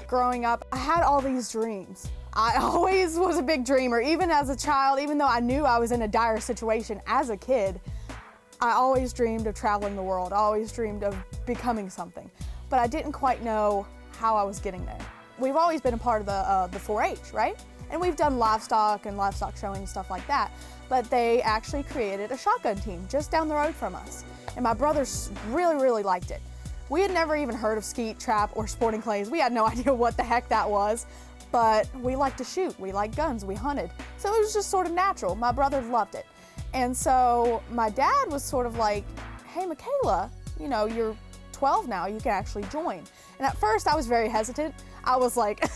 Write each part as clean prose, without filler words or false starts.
growing up, I had all these dreams. I always was a big dreamer, even as a child, even though I knew I was in a dire situation as a kid. I always dreamed of traveling the world. I always dreamed of becoming something, but I didn't quite know how I was getting there. We've always been a part of the 4-H, right? And we've done livestock and livestock showing and stuff like that, but they actually created a shotgun team just down the road from us. And my brothers really liked it. We had never even heard of skeet, trap, or sporting clays. We had no idea what the heck that was, but we liked to shoot, we liked guns, we hunted. So it was just sort of natural. My brothers loved it. And so my dad was sort of like, hey, Makayla, you know, you're 12 now, you can actually join. And at first I was very hesitant. I was like,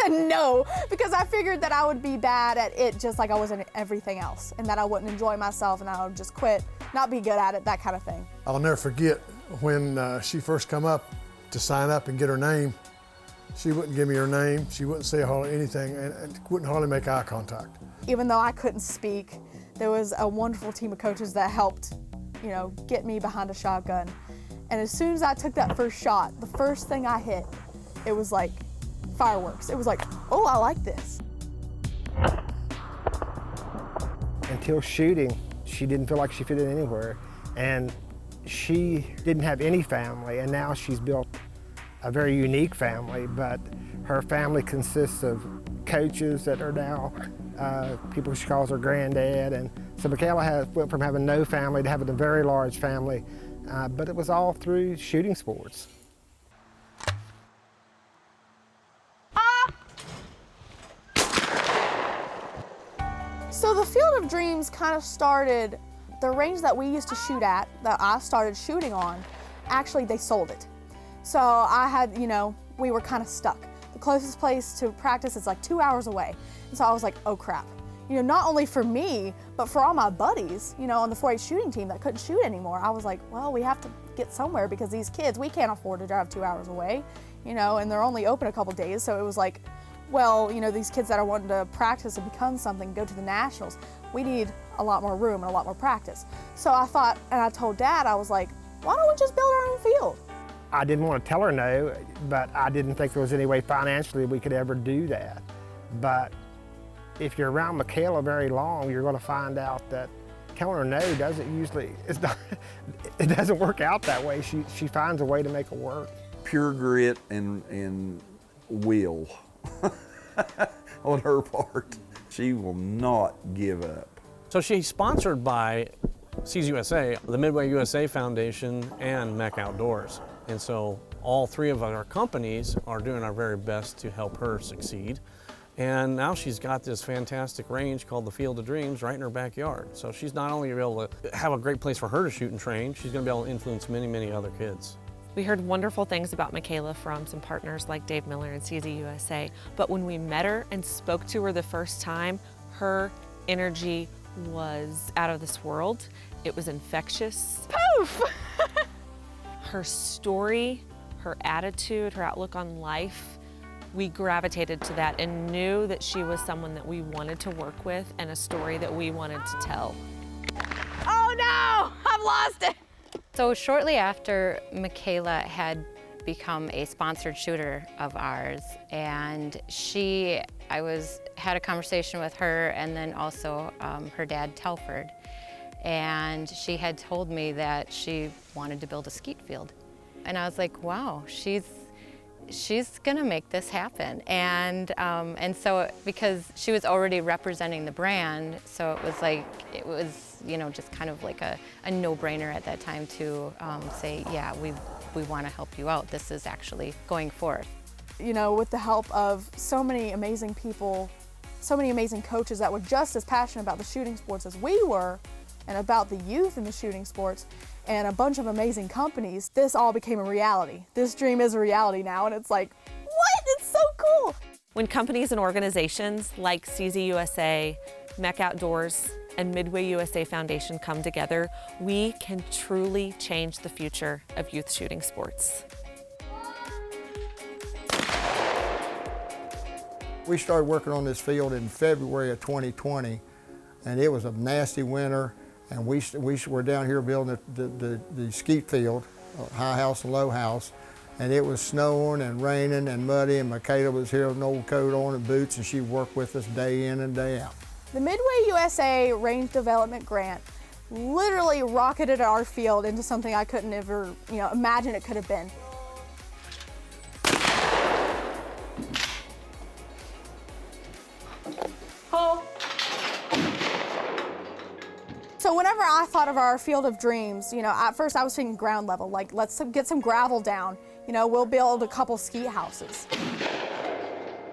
no, because I figured that I would be bad at it just like I was in everything else, and that I wouldn't enjoy myself and I would just quit, not be good at it, that kind of thing. I'll never forget when she first come up to sign up and get her name. She wouldn't give me her name, she wouldn't say hardly anything, and wouldn't hardly make eye contact. Even though I couldn't speak, there was a wonderful team of coaches that helped, you know, get me behind a shotgun. And as soon as I took that first shot, the first thing I hit, it was like fireworks. It was like, oh, I like this. Until shooting, she didn't feel like she fit in anywhere. And she didn't have any family, and now she's built a very unique family, but her family consists of coaches that are now people she calls her granddad. And so Makayla went from having no family to having a very large family, but it was all through shooting sports. So the Field of Dreams kind of started, the range that we used to shoot at, that I started shooting on, actually they sold it. So I had, you know, we were kind of stuck. The closest place to practice is like 2 hours away. And so I was like, oh crap. You know, not only for me, but for all my buddies, you know, on the 4-H shooting team that couldn't shoot anymore. I was like, well, we have to get somewhere because these kids, we can't afford to drive 2 hours away, you know, and they're only open a couple days. So it was like, well, you know, these kids that are wanting to practice and become something, go to the nationals, we need a lot more room and a lot more practice. So I thought, and I told Dad, I was like, why don't we just build our own field? I didn't want to tell her no, but I didn't think there was any way financially we could ever do that. But if you're around Makayla very long, you're going to find out that telling her no doesn't usually, it doesn't work out that way. She finds a way to make it work. Pure grit and will on her part. She will not give up. So she's sponsored by CZUSA, the MidwayUSA Foundation, and MEC Outdoors. And so all three of our companies are doing our very best to help her succeed. And now she's got this fantastic range called the Field of Dreams right in her backyard. So she's not only able to have a great place for her to shoot and train, she's going to be able to influence many other kids. We heard wonderful things about Makayla from some partners like Dave Miller and CZUSA, but when we met her and spoke to her the first time, her energy was out of this world. It was infectious. Poof! Her story, her attitude, her outlook on life, we gravitated to that and knew that she was someone that we wanted to work with and a story that we wanted to tell. Oh no, I've lost it. So shortly after Makayla had become a sponsored shooter of ours, and I had a conversation with her and then also her dad, Telford, and she had told me that she wanted to build a skeet field. And I was like, wow, she's gonna make this happen. And so, because she was already representing the brand, so it was, you know, just kind of like a no-brainer at that time to say, yeah, we want to help you out. This is actually going forth. You know, with the help of so many amazing people, so many amazing coaches that were just as passionate about the shooting sports as we were, and about the youth in the shooting sports, and a bunch of amazing companies, this all became a reality. This dream is a reality now, and it's like, what? It's so cool. When companies and organizations like CZUSA, MEC Outdoors, and MidwayUSA Foundation come together, we can truly change the future of youth shooting sports. We started working on this field in February of 2020, and it was a nasty winter, and we were down here building the skeet field, high house and low house, and it was snowing and raining and muddy, and Makayla was here with an old coat on and boots, and she worked with us day in and day out. The MidwayUSA Range Development Grant literally rocketed our field into something I couldn't ever, imagine it could have been. So whenever I thought of our field of dreams, at first I was thinking ground level, like let's get some gravel down, we'll build a couple ski houses.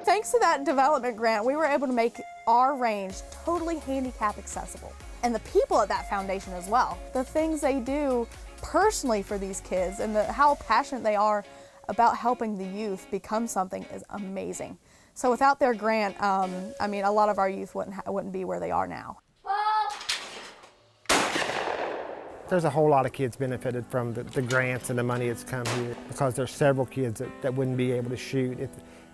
Thanks to that development grant, we were able to make our range totally handicap accessible. And the people at that foundation as well. The things they do personally for these kids and how passionate they are about helping the youth become something is amazing. So without their grant, a lot of our youth wouldn't be where they are now. There's a whole lot of kids benefited from the grants and the money that's come here, because there's several kids that wouldn't be able to shoot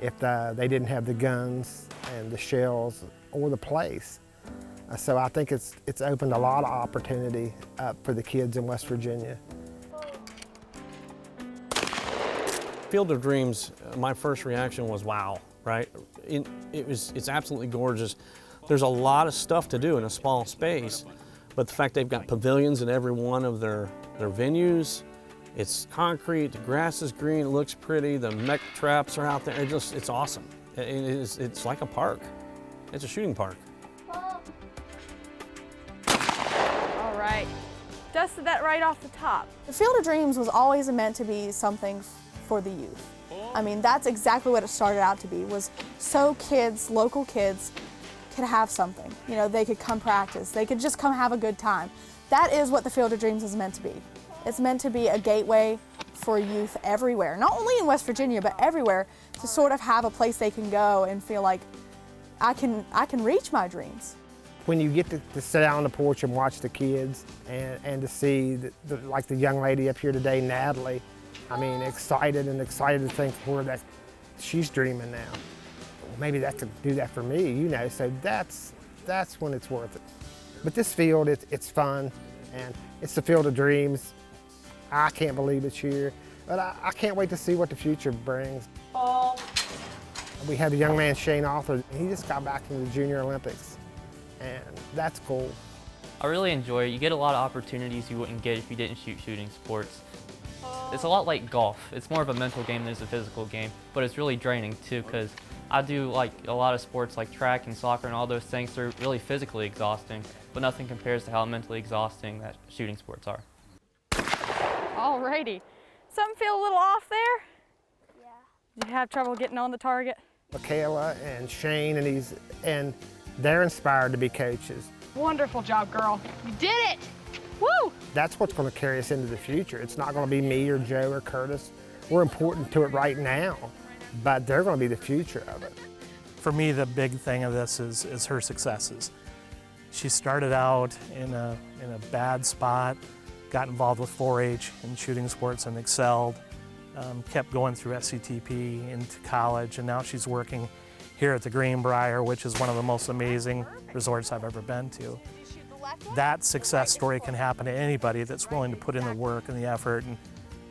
if they didn't have the guns and the shells or the place. So I think it's opened a lot of opportunity up for the kids in West Virginia. Field of Dreams, my first reaction was wow, right? It's absolutely gorgeous. There's a lot of stuff to do in a small space, but the fact they've got pavilions in every one of their venues, it's concrete, the grass is green, it looks pretty, the MEC traps are out there, it's awesome. It's like a park. It's a shooting park. All right, dusted that right off the top. The Field of Dreams was always meant to be something for the youth. That's exactly what it started out to be, was so kids, local kids, could have something. They could come practice, they could just come have a good time. That is what the Field of Dreams is meant to be. It's meant to be a gateway for youth everywhere, not only in West Virginia, but everywhere, to sort of have a place they can go and feel like, I can reach my dreams. When you get to sit out on the porch and watch the kids and to see, like the young lady up here today, Natalie, excited to think where she's dreaming now. Well, maybe that could do that for me, so that's when it's worth it. But this field, it's fun, and it's the Field of Dreams. I can't believe it's here, but I can't wait to see what the future brings. We had a young man, Shane Arthur, he just got back from the Junior Olympics, and that's cool. I really enjoy it. You get a lot of opportunities you wouldn't get if you didn't shoot shooting sports. It's a lot like golf. It's more of a mental game than it's a physical game, but it's really draining too, because I do like a lot of sports like track and soccer and all those things. They're really physically exhausting, but nothing compares to how mentally exhausting that shooting sports are. Alrighty, something feel a little off there? Yeah. Did you have trouble getting on the target? Makayla and Shane and they're inspired to be coaches. Wonderful job, girl. You did it! Woo! That's what's going to carry us into the future. It's not going to be me or Joe or Curtis. We're important to it right now, but they're going to be the future of it. For me, the big thing of this is her successes. She started out in a bad spot, got involved with 4-H and shooting sports and excelled, kept going through SCTP into college, and now she's working here at the Greenbrier, which is one of the most amazing resorts I've ever been to. That success story can happen to anybody that's willing to put in the work and the effort and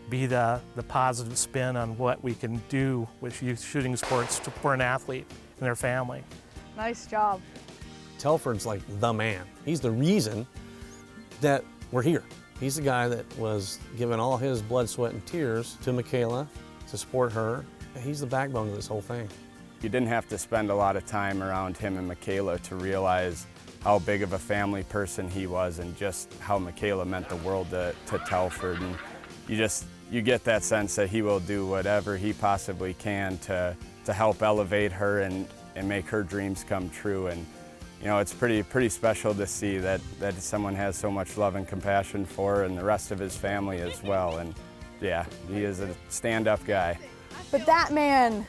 be the positive spin on what we can do with youth shooting sports for an athlete and their family. Nice job. Telford's like the man. He's the reason that we're here. He's the guy that was giving all his blood, sweat, and tears to Makayla to support her. He's the backbone of this whole thing. You didn't have to spend a lot of time around him and Makayla to realize how big of a family person he was and just how Makayla meant the world to Telford. And you get that sense that he will do whatever he possibly can to help elevate her and make her dreams come true. And it's pretty special to see that someone has so much love and compassion for her and the rest of his family as well. And yeah, he is a stand-up guy. But that man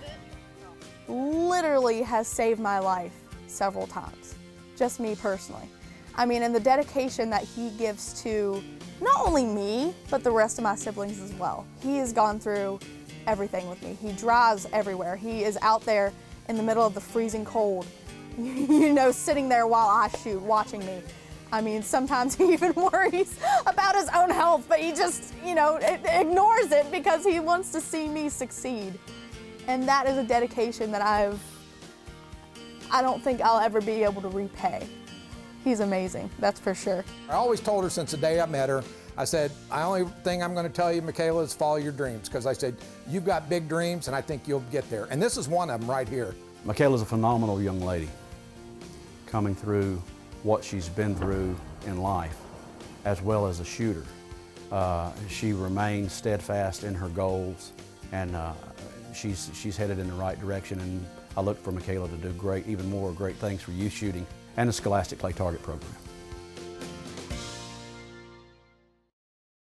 literally has saved my life several times, just me personally. And the dedication that he gives to not only me, but the rest of my siblings as well. He has gone through everything with me. He drives everywhere. He is out there in the middle of the freezing cold, sitting there while I shoot, watching me. I mean, sometimes he even worries about his own health, but he just, you know, ignores it because he wants to see me succeed. And that is a dedication that I don't think I'll ever be able to repay. He's amazing, that's for sure. I always told her since the day I met her, I said, the only thing I'm going to tell you, Makayla, is follow your dreams, because I said, you've got big dreams and I think you'll get there. And this is one of them right here. Makayla's a phenomenal young lady, coming through what she's been through in life, as well as a shooter. She remains steadfast in her goals, and she's headed in the right direction, and I look for Makayla to do even more great things for youth shooting and the Scholastic Clay Target Program.